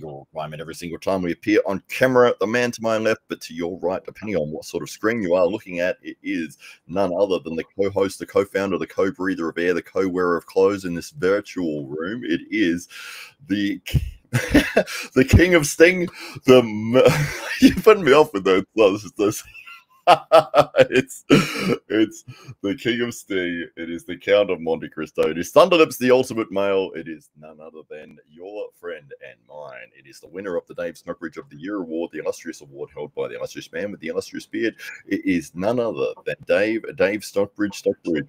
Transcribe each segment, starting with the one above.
sure climb it every single time we appear on camera. The man to my left, but to your right, depending on what sort of screen you are looking at, it is none other than the co-host, the co-founder, the co-breather of air, the co-wearer of clothes in this virtual room. It is the the king of Sting. You're putting me off with those. it's the king of Sting. It is the Count of Monte Cristo. It is Thunderlips, the ultimate male. It is none other than your friend and mine. It is the winner of the Dave Stockbridge of the Year award, the illustrious award held by the illustrious man with the illustrious beard. It is none other than Dave Stockbridge.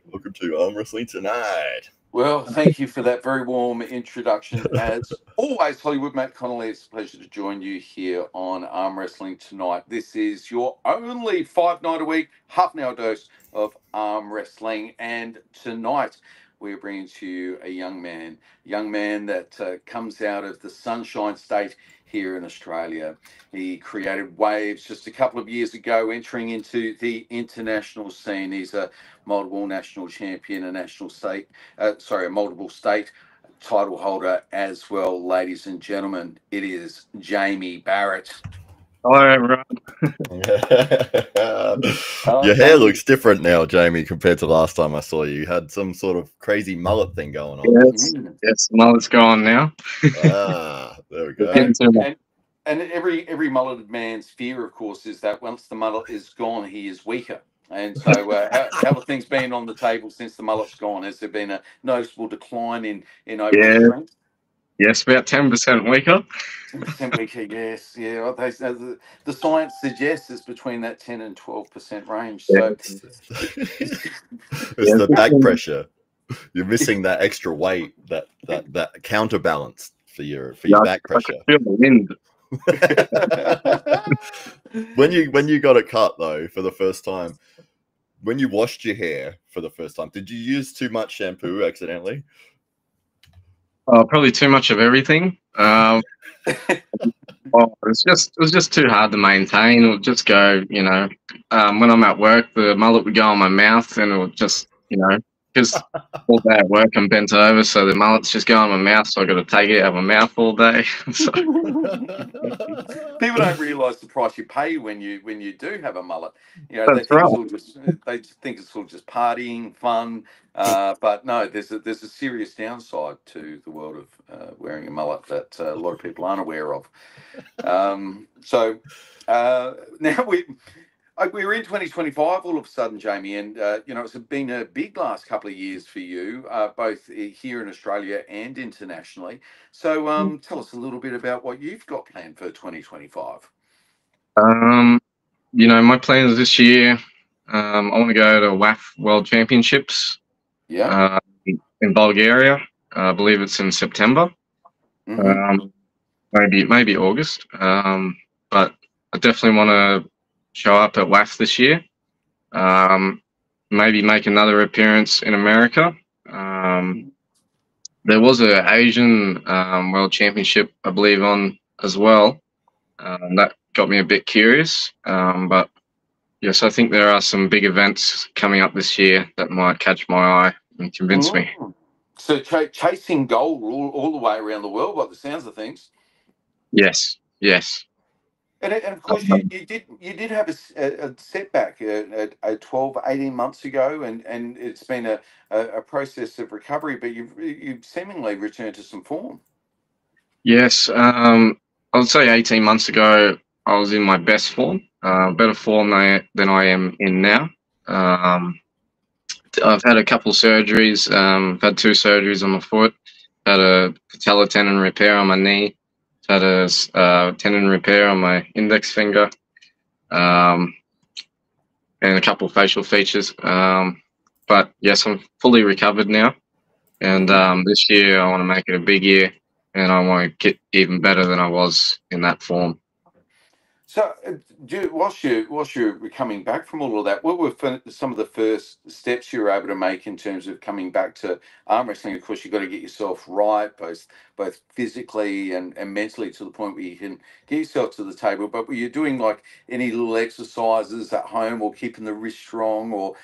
Welcome to Arm Wrestling Tonight. Well, thank you for that very warm introduction. As always, Hollywood Matt Connelly, it's a pleasure to join you here on Arm Wrestling Tonight. This is your only 5-night a week, half-an-hour dose of arm wrestling. And tonight, we're bringing to you a young man that comes out of the Sunshine State here in Australia. He created waves just a couple of years ago, entering into the international scene. He's a multiple national champion, a multiple state title holder as well. Ladies and gentlemen, it is Jamie Barrett. Hello, everyone. Your hair looks different now, Jamie, compared to last time I saw you. You had some sort of crazy mullet thing going on. Yes, the mullet's gone now. There we go. And every mulleted man's fear, of course, is that once the mullet is gone, he is weaker. And so how have things been on the table since the mullet's gone? Has there been a noticeable decline in overall strength? Yes, about 10% weaker. 10% weaker, yes. Yeah, the science suggests it's between that 10 and 12% range. So it's the back pressure. You're missing that extra weight, that counterbalance for your back pressure. I feel the wind. When you got it cut though for the first time, when you washed your hair for the first time, did you use too much shampoo accidentally? Probably too much of everything. It was just too hard to maintain. It would just go, when I'm at work, the mullet would go on my mouth, and it would just, because all day at work I'm bent over, so the mullet's just going on my mouth, so I got to take it out of my mouth all day. People don't realise the price you pay when you do have a mullet. That's they think it's all just partying, fun, but no, there's a serious downside to the world of wearing a mullet that a lot of people aren't aware of. Now we're in 2025 all of a sudden, Jamie, and it's been a big last couple of years for you, both here in Australia and internationally. So tell us a little bit about what you've got planned for 2025. My plans this year, I want to go to WAF World Championships in Bulgaria. I believe it's in September. Maybe August. But I definitely want to show up at WAF this year. Maybe make another appearance in America. There was an Asian World Championship, I believe, on as well. That got me a bit curious. But yes, I think there are some big events coming up this year that might catch my eye and convince me. So chasing gold all the way around the world, by the sounds of things. Yes. And of course, you did have a setback 12, 18 months ago, and it's been a process of recovery, but you've seemingly returned to some form. Yes, I would say 18 months ago, I was in my best form, better form than I am in now. I've had a couple surgeries. I've had 2 surgeries on my foot, had a patellar tendon repair on my knee, had a tendon repair on my index finger, and a couple of facial features. But yes, I'm fully recovered now. And this year, I want to make it a big year, and I want to get even better than I was in that form. So, whilst you're coming back from all of that, what were some of the first steps you were able to make in terms of coming back to arm wrestling? Of course, you've got to get yourself right, both physically and mentally, to the point where you can get yourself to the table. But were you doing like any little exercises at home, or keeping the wrist strong, or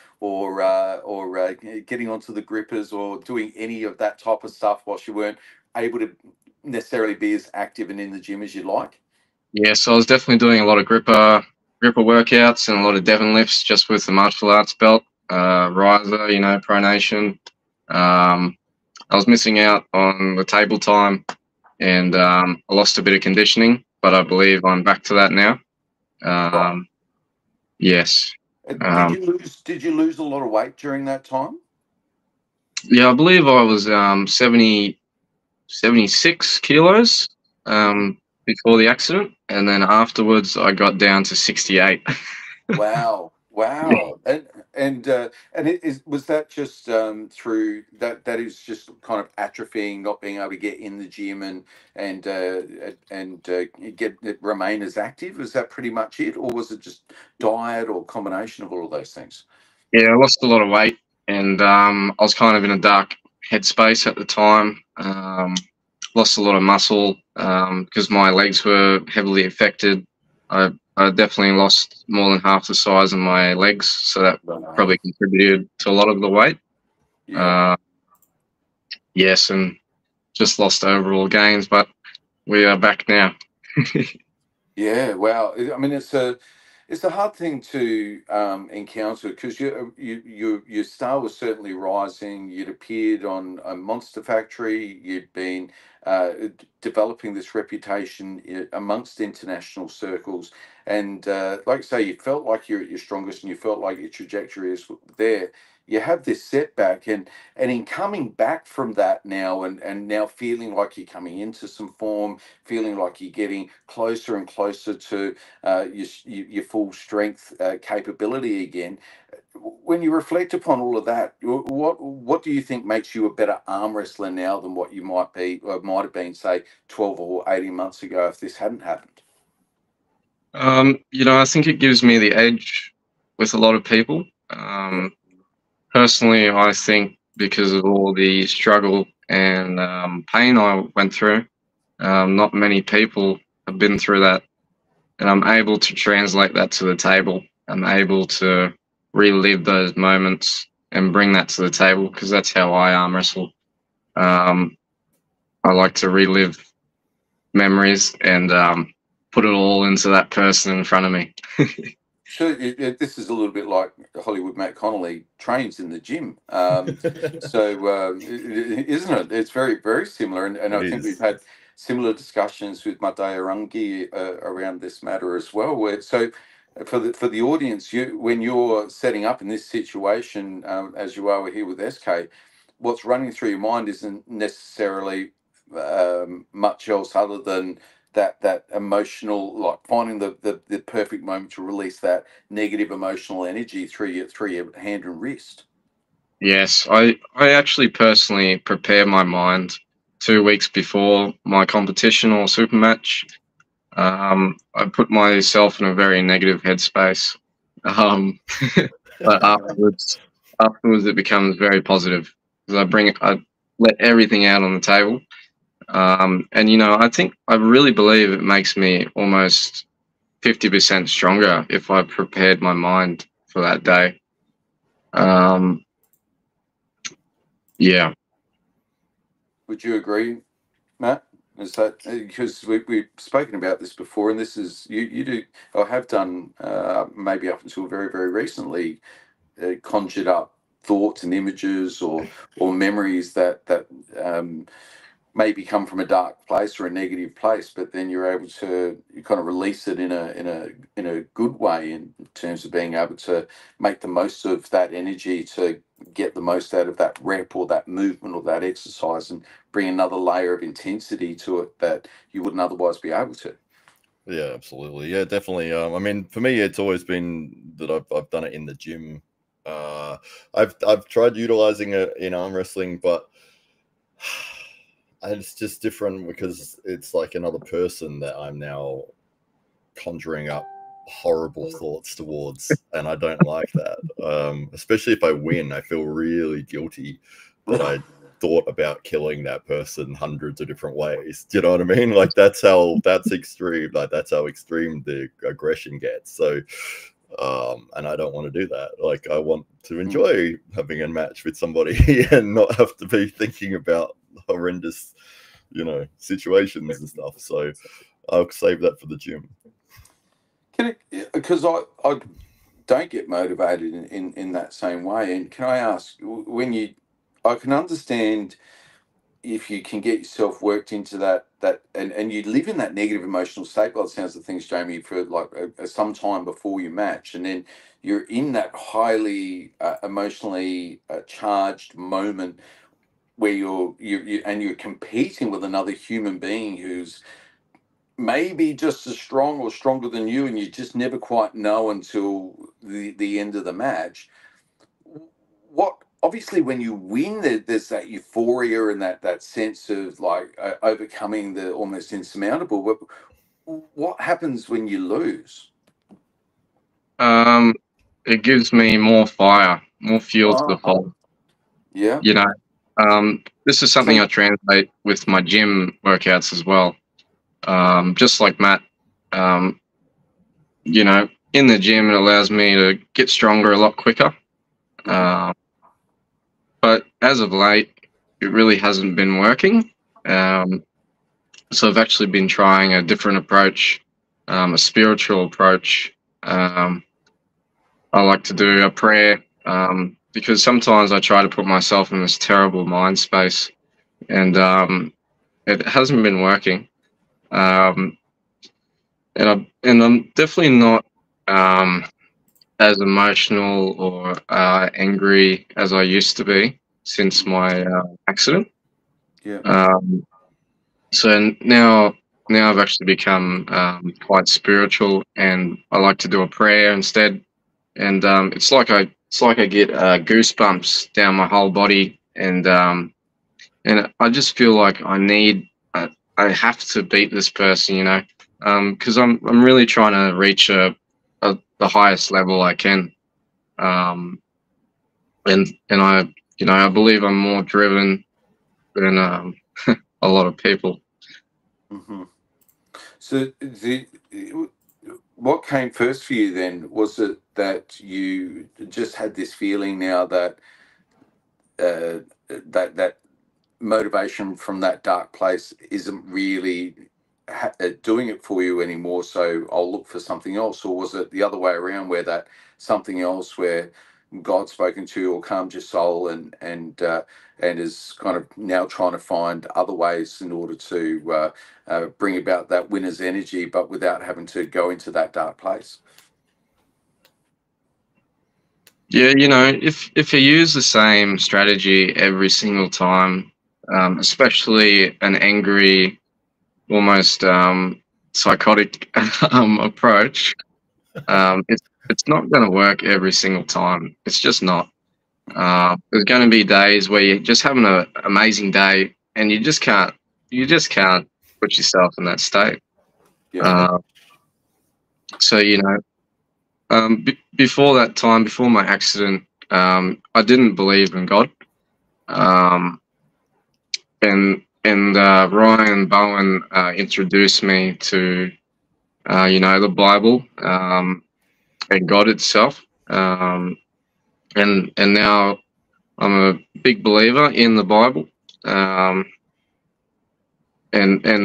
getting onto the grippers, or doing any of that type of stuff whilst you weren't able to necessarily be as active and in the gym as you'd like? Yeah, so I was definitely doing a lot of gripper workouts and a lot of Devon lifts just with the martial arts belt, riser, you know, pronation. I was missing out on the table time, and I lost a bit of conditioning, but I believe I'm back to that now. Right. Yes. Did you lose a lot of weight during that time? Yeah, I believe I was 76 kilos before the accident, and then afterwards I got down to 68. Wow, wow, and was that just through that is just kind of atrophying, not being able to get in the gym and get remain as active? Was that pretty much it, or was it just diet or combination of all of those things? Yeah, I lost a lot of weight, and I was kind of in a dark headspace at the time. Lost a lot of muscle because my legs were heavily affected. I definitely lost more than half the size of my legs, so that probably contributed to a lot of the weight. Yeah. Yes, and just lost overall gains, but we are back now. Yeah, wow. I mean, it's a hard thing to encounter because your star was certainly rising. You'd appeared on a Monster Factory. You'd been developing this reputation amongst international circles, and like I say, you felt like you're at your strongest, and you felt like your trajectory is there. You have this setback, and in coming back from that now, and now feeling like you're coming into some form, feeling like you're getting closer and closer to your full strength capability again. When you reflect upon all of that, what do you think makes you a better arm wrestler now than what you might be or might have been, say, 12 or 18 months ago if this hadn't happened? You know, I think it gives me the edge with a lot of people. Personally, I think because of all the struggle and pain I went through, not many people have been through that, and I'm able to translate that to the table. I'm able to relive those moments and bring that to the table because that's how I arm wrestle. I like to relive memories and put it all into that person in front of me. So this is a little bit like Hollywood Matt Connelly trains in the gym. Isn't it? It's very, very similar. And I think we've had similar discussions with Mateo Rangi around this matter as well. For the audience, when you're setting up in this situation, as you are here with SK, what's running through your mind isn't necessarily much else other than that emotional, like finding the perfect moment to release that negative emotional energy through your hand and wrist. Yes, I actually personally prepare my mind 2 weeks before my competition or super match. I put myself in a very negative headspace, but afterwards it becomes very positive because I let everything out on the table. And you know, I really believe it makes me almost 50% stronger if I prepared my mind for that day. Yeah. Would you agree, Matt? Is that because we've spoken about this before, and this is you do or have done maybe up until very, very recently conjured up thoughts and images or memories that maybe come from a dark place or a negative place, but then you're able to kind of release it in a good way in terms of being able to make the most of that energy to get the most out of that rep or that movement or that exercise and bring another layer of intensity to it that you wouldn't otherwise be able to. Yeah, absolutely. Yeah, definitely. I mean, for me, it's always been that I've done it in the gym. I've tried utilizing it in arm wrestling, but it's just different because it's like another person that I'm now conjuring up horrible thoughts towards, and I don't like that. Especially if I win, I feel really guilty that I thought about killing that person hundreds of different ways. Do you know what I mean? Like that's extreme. Like that's how extreme the aggression gets. So and I don't want to do that. Like I want to enjoy having a match with somebody and not have to be thinking about horrendous you know, situations and stuff. So I'll save that for the gym. Because I don't get motivated in that same way. And can I ask, I can understand if you can get yourself worked into that and you live in that negative emotional state by the sounds of things, Jamie, for like some time before you match, and then you're in that highly emotionally charged moment where you're competing with another human being who's maybe just as strong or stronger than you, and you just never quite know until the end of the match. What obviously when you win, there's that euphoria and that sense of like overcoming the almost insurmountable. But what happens when you lose? It gives me more fire, more fuel to the fire. Yeah. You know, this is something I translate with my gym workouts as well. Just like Matt, you know, in the gym, it allows me to get stronger a lot quicker. But as of late, it really hasn't been working. So I've actually been trying a different approach, a spiritual approach. I like to do a prayer because sometimes I try to put myself in this terrible mind space, and it hasn't been working. And I'm definitely not as emotional or angry as I used to be since my accident. Yeah. So now I've actually become quite spiritual, and I like to do a prayer instead. And it's like I get goosebumps down my whole body, and I just feel like I have to beat this person, you know, because I'm really trying to reach the highest level I can, and I, you know, I believe I'm more driven than a lot of people. Mm-hmm. So what came first for you then? Was it that you just had this feeling now that that motivation from that dark place isn't really doing it for you anymore, so I'll look for something else? Or was it the other way around, where that something else, where God's spoken to you or calmed your soul, and is kind of now trying to find other ways in order to bring about that winner's energy, but without having to go into that dark place? Yeah, you know, if you use the same strategy every single time, especially an angry, almost psychotic approach, it's not going to work every single time. It's just not. There's going to be days where you're just having an amazing day, and you just can't put yourself in that state. Yeah. So you know, before that time, before my accident, I didn't believe in God. And Ryan Bowen introduced me to you know, the Bible and God itself, and now I'm a big believer in the Bible, and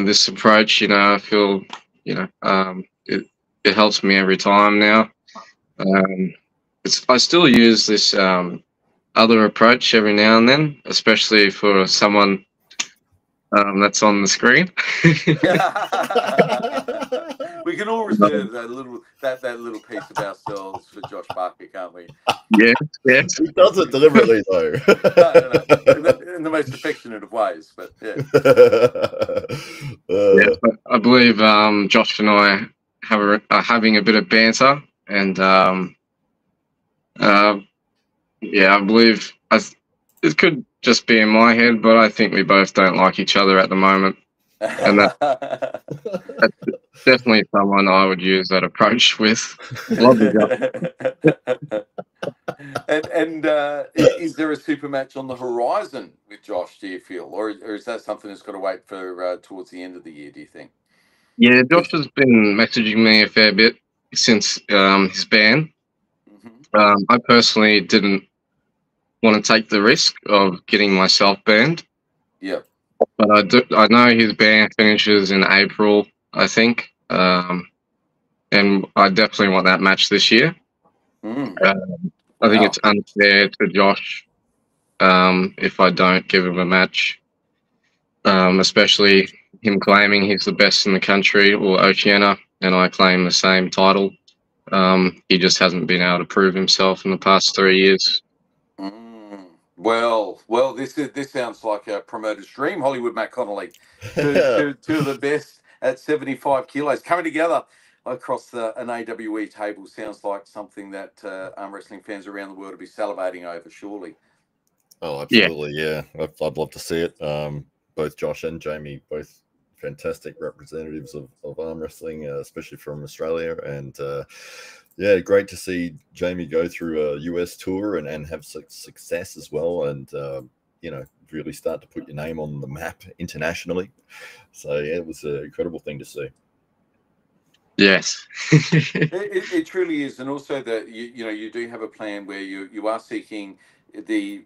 this approach, you know, I feel, you know, it helps me every time now. I still use this other approach every now and then, especially for someone that's on the screen. We can all reserve that little piece of ourselves for Josh Barker, can't we? Yeah, yeah. He does it deliberately, though. No. In the most affectionate of ways, but yeah. Yeah, but I believe Josh and I are having a bit of banter, and yeah, I believe it could just be in my head, but I think we both don't like each other at the moment, and that's definitely someone I would use that approach with. Love you, Josh. And is there a super match on the horizon with Josh, do you feel, or is that something that's got to wait for towards the end of the year, do you think? Yeah, Josh has been messaging me a fair bit since his ban. Mm-hmm. I personally didn't want to take the risk of getting myself banned. Yeah. but I know his ban finishes in April, I think. And I definitely want that match this year. I think it's unfair to Josh if I don't give him a match, especially him claiming he's the best in the country, or Oceania, and I claim the same title. He just hasn't been able to prove himself in the past 3 years. Well, this sounds like a promoter's dream, Hollywood Matt Connelly. Two of the best at 75 kilos coming together across an AWE table. Sounds like something that arm wrestling fans around the world will be salivating over, surely. Oh, absolutely, yeah. I'd love to see it. Both Josh and Jamie, both fantastic representatives of arm wrestling, especially from Australia. And yeah, great to see Jamie go through a US tour and have success as well. And, you know, really start to put your name on the map internationally. So, yeah, it was an incredible thing to see. Yes. It truly is. And also that, you know, you do have a plan where you are seeking the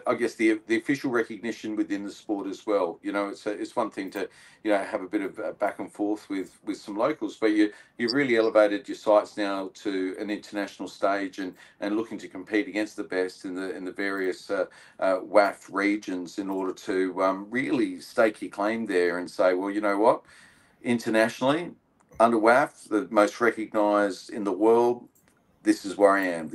I guess the official recognition within the sport as well. You know, it's one thing to, you know, have a bit of back and forth with some locals, but you've really elevated your sights now to an international stage and looking to compete against the best in the various WAF regions in order to really stake your claim there and say, well, you know what, internationally under WAF, the most recognised in the world, this is where I am.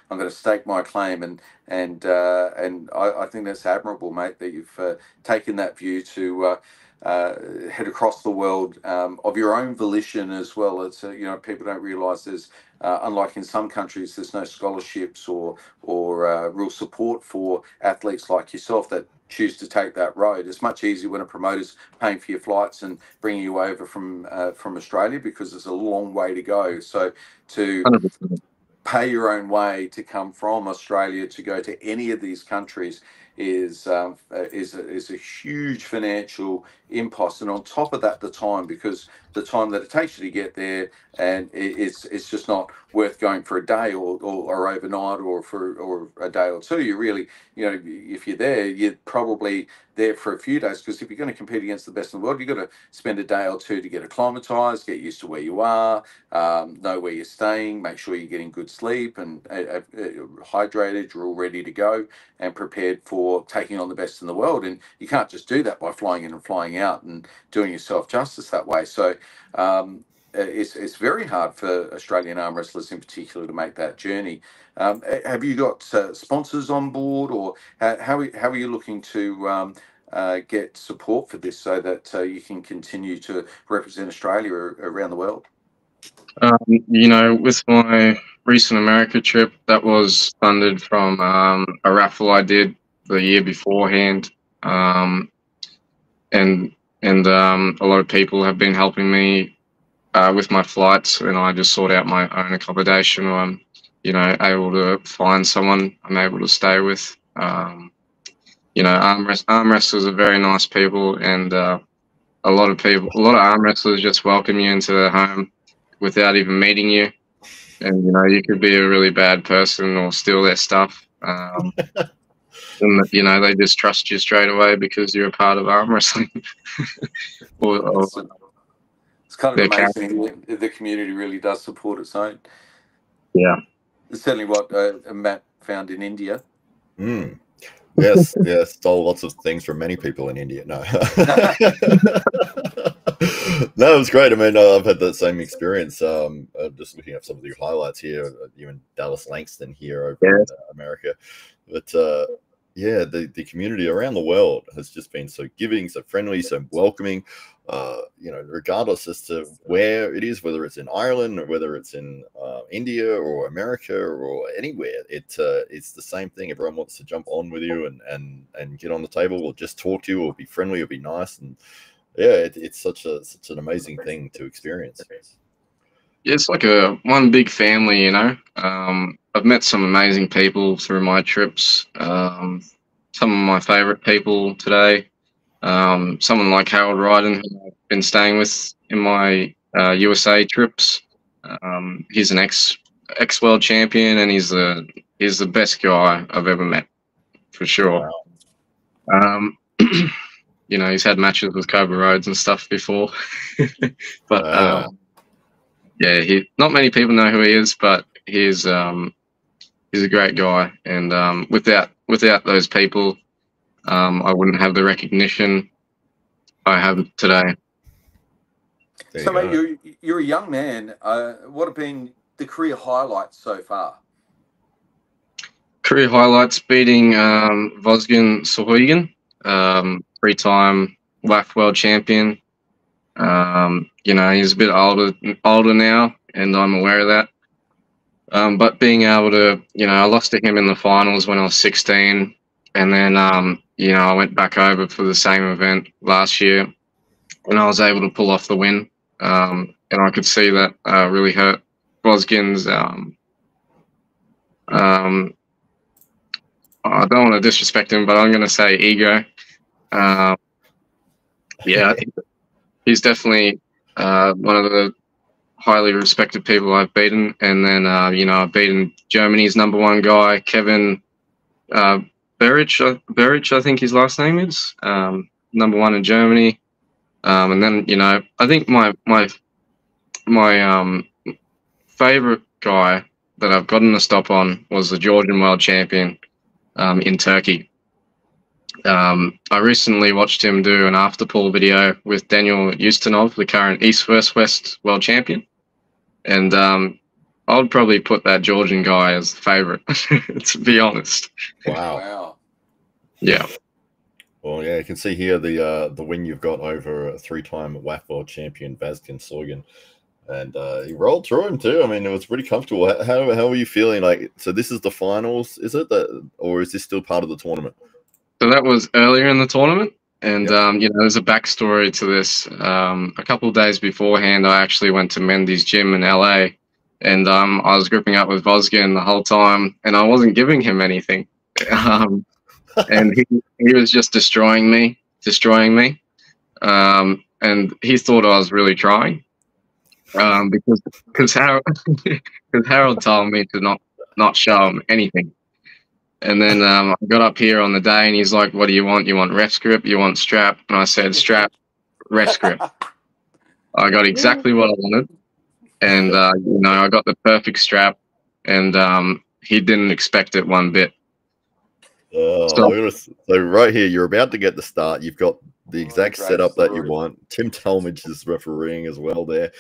I'm going to stake my claim, and I think that's admirable, mate, that you've taken that view to head across the world of your own volition as well. It's you know, people don't realise there's unlike in some countries, there's no scholarships or real support for athletes like yourself that choose to take that road. It's much easier when a promoter's paying for your flights and bringing you over from Australia, because it's a long way to go. So to 100%. pay your own way to come from Australia to go to any of these countries is a huge financial impost, and on top of that, the time that it takes you to get there, and it's just not worth going for a day or overnight or a day or two. You really, you know, if you're there, you're probably there for a few days, because if you're going to compete against the best in the world, you've got to spend a day or two to get acclimatized, get used to where you are, know where you're staying, make sure you're getting good sleep and hydrated, you're all ready to go and prepared for taking on the best in the world. And you can't just do that by flying in and flying out and doing yourself justice that way. So it's very hard for Australian arm wrestlers in particular to make that journey. Have you got sponsors on board, or how are you looking to get support for this so that you can continue to represent Australia around the world? You know, with my recent America trip, that was funded from a raffle I did the year beforehand, and a lot of people have been helping me with my flights, and I just sort out my own accommodation, or I'm, you know, able to find someone I'm able to stay with. You know, arm wrestlers are very nice people, and a lot of arm wrestlers just welcome you into their home without even meeting you. And, you know, you could be a really bad person or steal their stuff. And, you know, they just trust you straight away because you're a part of arm wrestling. It's kind of amazing. The community really does support its own. Yeah. It's certainly what Matt found in India. Yes, stole lots of things from many people in India. No. No, it was great. I mean, I've had that same experience. Just looking at some of the highlights here, you and Dallas Langston here over in America. But yeah, the community around the world has just been so giving, so friendly, so welcoming. You know, regardless as to where it is, whether it's in Ireland or whether it's in India or America or anywhere, it's the same thing. Everyone wants to jump on with you and get on the table, or just talk to you, or be friendly, or be nice. And yeah, it's such an amazing thing to experience. Yeah, it's like one big family, you know. I've met some amazing people through my trips. Some of my favorite people today. Someone like Harold Ryden, who I've been staying with in my USA trips. He's an ex-world champion, and he's the best guy I've ever met, for sure. Wow. you know, he's had matches with Cobra Rhodes and stuff before. But Wow. yeah, not many people know who he is, but he's a great guy. And without those people, I wouldn't have the recognition I have today. There So, you go. mate, you're a young man. What have been the career highlights so far? Career highlights: beating Vosgen Sohoygen, 3-time WAF world champion. You know, he's a bit older now, and I'm aware of that. But being able to, you know, I lost to him in the finals when I was 16, and then, you know, I went back over for the same event last year, and I was able to pull off the win. And I could see that really hurt Vosgen's. I don't want to disrespect him, but I'm going to say ego. Yeah, he's definitely one of the highly respected people I've beaten. And then, you know, I've beaten Germany's #1 guy, Kevin Barrett, I think his last name is, #1 in Germany. And then, you know, I think my favorite guy that I've gotten a stop on was the Georgian world champion in Turkey. I recently watched him do an after pool video with Daniel Ustinov, the current East vs West world champion. And I would probably put that Georgian guy as the favorite, to be honest. Wow. Yeah. Well, yeah, you can see here the win you've got over a 3-time WAF world champion, Vazgen Soygen. And he rolled through him too. I mean, it was pretty comfortable. How are you feeling? Like, so this is the finals, is it? Or is this still part of the tournament? So that was earlier in the tournament. And, you know, there's a backstory to this. A couple of days beforehand, I actually went to Mendy's gym in LA. And I was gripping up with Vosgen the whole time. And I wasn't giving him anything. And he was just destroying me. And he thought I was really trying. Because Harold told me to not show him anything. And then I got up here on the day, and he's like, "What do you want? You want ref grip? You want strap?" And I said, "Strap, ref grip." I got exactly what I wanted, and you know, I got the perfect strap, and he didn't expect it one bit. So right here, you're about to get the start. You've got the exact setup that you want. Tim Talmadge is refereeing as well there.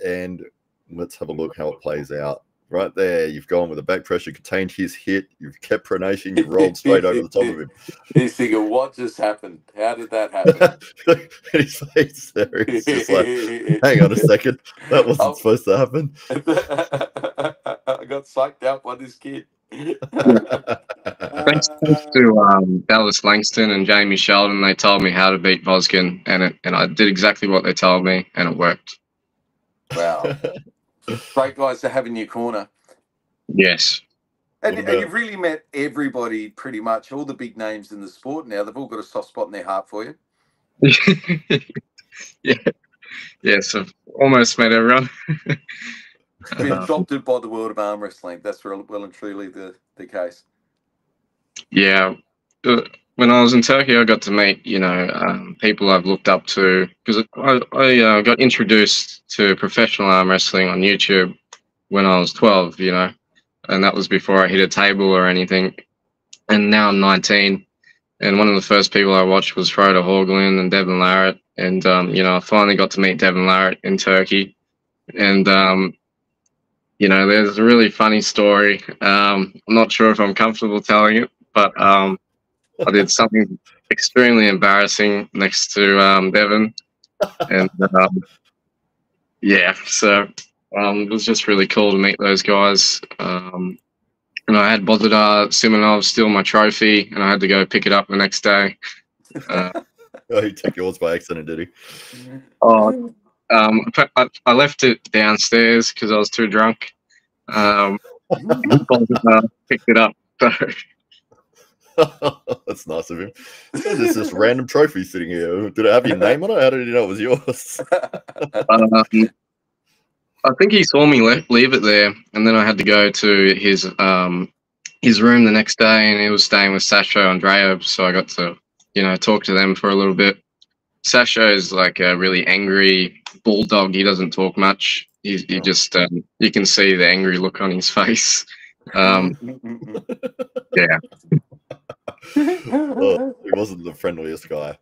And let's have a look how it plays out. Right there, you've gone with the back pressure, contained his hit, you've kept pronation, you've rolled straight over the top of him. He's thinking, what just happened? How did that happen? His face there, he's just like, hang on a second, that wasn't supposed to happen. I got psyched out by this kid. Thanks to Dallas Langston and Jamie Sheldon, they told me how to beat Vosgen, and I did exactly what they told me, and it worked. Wow. Great guys to have in your corner. Yes. And you've really met everybody, pretty much, all the big names in the sport now. They've all got a soft spot in their heart for you. Yeah. Yes, I've almost met everyone. Been adopted by the world of arm wrestling. That's well and truly the case. Yeah. When I was in Turkey, I got to meet, you know, people I've looked up to, because I got introduced to professional arm wrestling on YouTube when I was 12, you know, and that was before I hit a table or anything. And now I'm 19, and one of the first people I watched was Frodo Horglund and Devin Larratt, and you know, I finally got to meet Devin Larratt in Turkey, and you know, there's a really funny story. I'm not sure if I'm comfortable telling it, but I did something extremely embarrassing next to Devin, and yeah, so it was just really cool to meet those guys. And I had Bozidar Simonov steal my trophy, and I had to go pick it up the next day. Oh, he took yours by accident, did he? Oh, I left it downstairs because I was too drunk. Bozidar picked it up. So. That's nice of him. There's this random trophy sitting here. Did it have your name on it? How did he know it was yours? I think he saw me leave it there, and then I had to go to his room the next day, and he was staying with Sasha Andreev, so I got to talk to them for a little bit. Sasho is like a really angry bulldog. He doesn't talk much. He just you can see the angry look on his face. Yeah. Well, he wasn't the friendliest guy.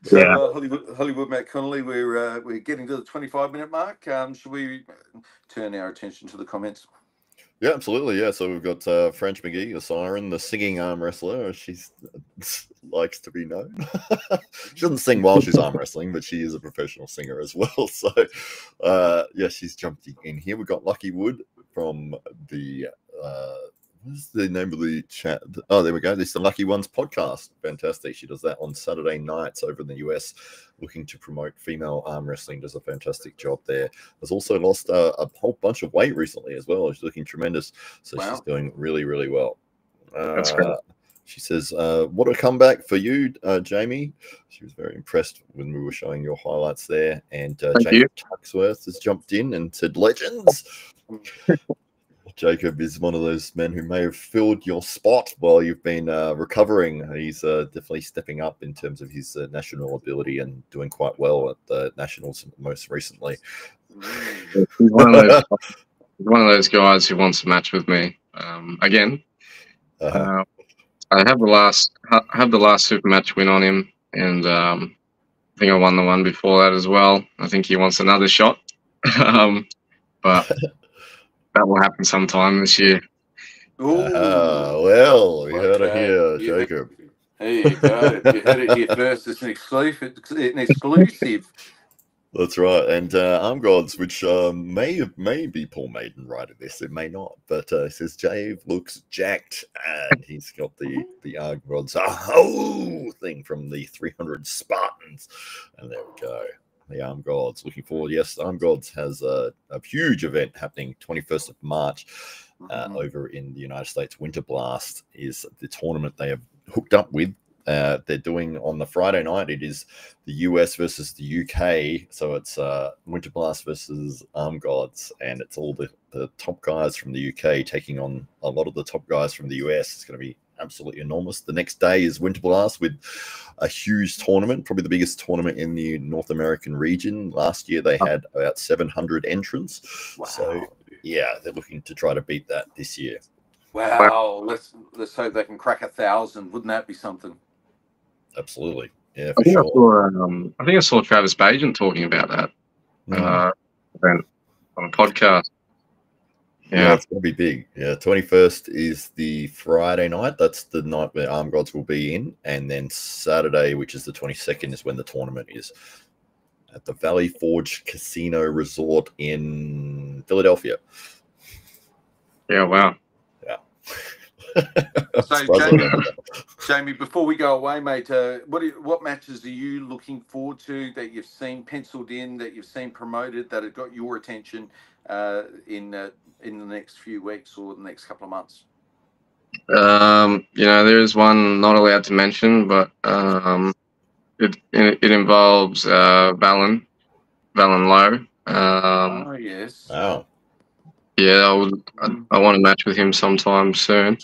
So, Hollywood Matt Connelly, we're getting to the 25-minute mark. Should we turn our attention to the comments? Yeah, absolutely. Yeah, so we've got French McGee, the siren, the singing arm wrestler. She likes to be known. She doesn't sing while she's arm wrestling, but she is a professional singer as well. So, yeah, she's jumped in here. We've got Lucky Wood from the what's the name of the chat? Oh, there we go. This is the Lucky Ones podcast. Fantastic. She does that on Saturday nights over in the US, looking to promote female arm wrestling. Does a fantastic job there. Has also lost a whole bunch of weight recently as well. She's looking tremendous. So she's doing really, really well. That's great. She says, what a comeback for you, Jamie. She was very impressed when we were showing your highlights there. And Jacob Tuxworth has jumped in and said, legends. Jacob is one of those men who may have filled your spot while you've been recovering. He's definitely stepping up in terms of his national ability and doing quite well at the Nationals most recently. He's one of those guys who wants to match with me again. I have the last super match win on him, and I think I won the one before that as well. I think he wants another shot, but that will happen sometime this year. Well, we heard it here, Jacob. There you go. You heard it here first. It's an exclusive. That's right. And Arm Gods, which may be Paul Maiden right at this, it may not. But it says Jave looks jacked, and he's got the Arm Gods thing from the 300 Spartans. And there we go. The Arm Gods. Looking forward. Yes, Arm Gods has a huge event happening 21st of March over in the United States. Winter Blast is the tournament they have hooked up with. They're doing on the Friday night. It is the US versus the UK. So it's Winter Blast versus Arm Gods. And it's all the top guys from the UK taking on a lot of the top guys from the US. It's going to be absolutely enormous. The next day is Winter Blast with a huge tournament, probably the biggest tournament in the North American region. Last year they had about 700 entrants. Wow. So yeah, they're looking to try to beat that this year. Wow, let's hope they can crack 1,000. Wouldn't that be something? Absolutely. Yeah, for sure. I think I saw Travis Bajan talking about that on a podcast. Yeah, it's going to be big. Yeah, 21st is the Friday night. That's the night where Arm Gods will be in. And then Saturday, which is the 22nd, is when the tournament is at the Valley Forge Casino Resort in Philadelphia. Yeah, wow. Yeah. So, Jamie, before we go away, mate, what matches are you looking forward to that you've seen penciled in, that you've seen promoted, that have got your attention in the next few weeks or the next couple of months? There is one I'm not allowed to mention, but it involves Valen Lowe. Oh yes. Wow. Yeah, I want to match with him sometime soon.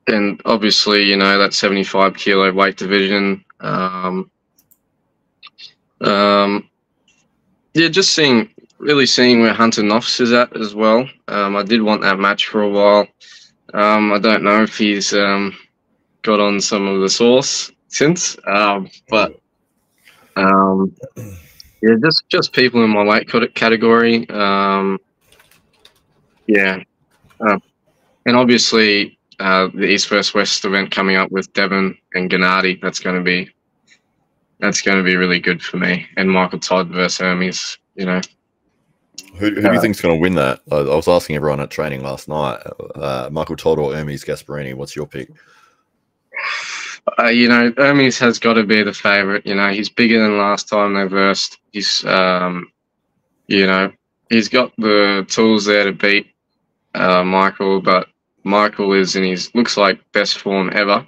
And obviously, that 75 kilo weight division. Just seeing where Hunter Knopfs is at as well. I did want that match for a while. I don't know if he's got on some of the sauce since, but just people in my weight category. And obviously the East vs West event coming up with Devon and Gennady. That's going to be really good for me. And Michael Todd versus Hermes. Who do you think's going to win that? I was asking everyone at training last night. Michael Todd or Hermes Gasparini? What's your pick? Hermes has got to be the favorite. He's bigger than last time they versed. He's, he's got the tools there to beat Michael, but Michael is in his looks like best form ever.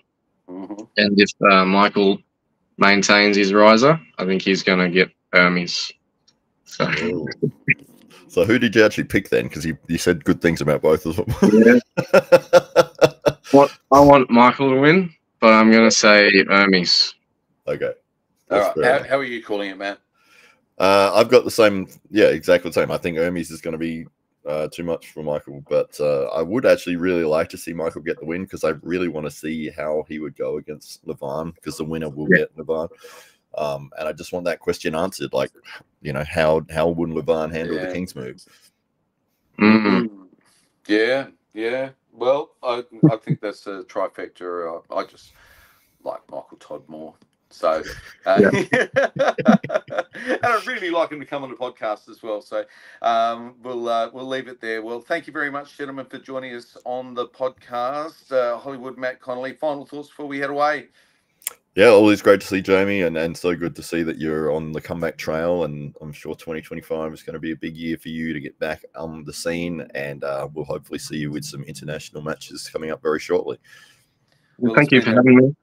And if Michael maintains his riser, I think he's going to get Hermes. So who did you actually pick then? Because you said good things about both of them. Yeah. I want Michael to win, but I'm going to say Hermes. Okay. All right. How are you calling it, Matt? I've got the same. Yeah, exactly the same. I think Hermes is going to be too much for Michael, but I would actually really like to see Michael get the win because I really want to see how he would go against Levan because the winner will get Levan. And I just want that question answered. Like, you know, how would Levan handle the King's move? Mm-hmm. Yeah. Well, I think that's a trifecta. I just like Michael Todd more. So, and I really like him to come on the podcast as well. So, we'll leave it there. Well, thank you very much, gentlemen, for joining us on the podcast. Hollywood Matt Connelly. Final thoughts before we head away. Yeah, always great to see Jamie, and so good to see that you're on the comeback trail. And I'm sure 2025 is going to be a big year for you to get back on the scene. And we'll hopefully see you with some international matches coming up very shortly. Well, thank you for having me.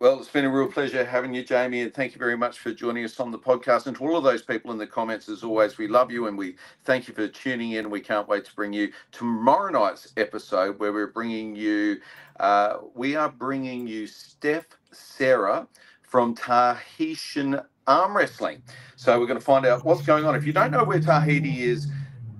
Well, it's been a real pleasure having you, Jamie, and thank you very much for joining us on the podcast. And to all of those people in the comments, as always, we love you and we thank you for tuning in. We can't wait to bring you tomorrow night's episode where we are bringing you Steph Sarah from Tahitian Arm Wrestling. So we're going to find out what's going on. If you don't know where Tahiti is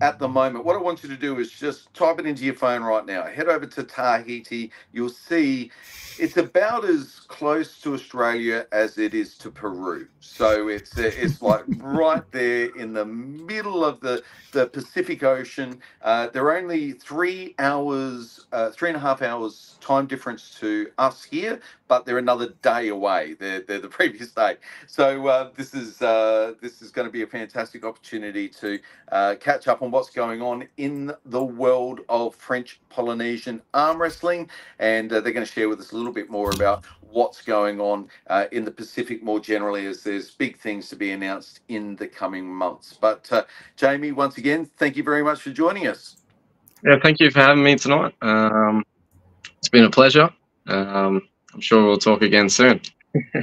at the moment, what I want you to do is just type it into your phone right now. Head over to Tahiti. You'll see it's about as close to Australia as it is to Peru. So it's like right there in the middle of the Pacific Ocean. They're only 3 hours, 3.5 hours time difference to us here, but they're another day away. They're the previous day. So this is going to be a fantastic opportunity to catch up on what's going on in the world of French Polynesian arm wrestling, and they're going to share with us a little bit more about what's going on in the Pacific more generally, as there's big things to be announced in the coming months. But Jamie, once again, thank you very much for joining us. Yeah, thank you for having me tonight. It's been a pleasure. I'm sure we'll talk again soon.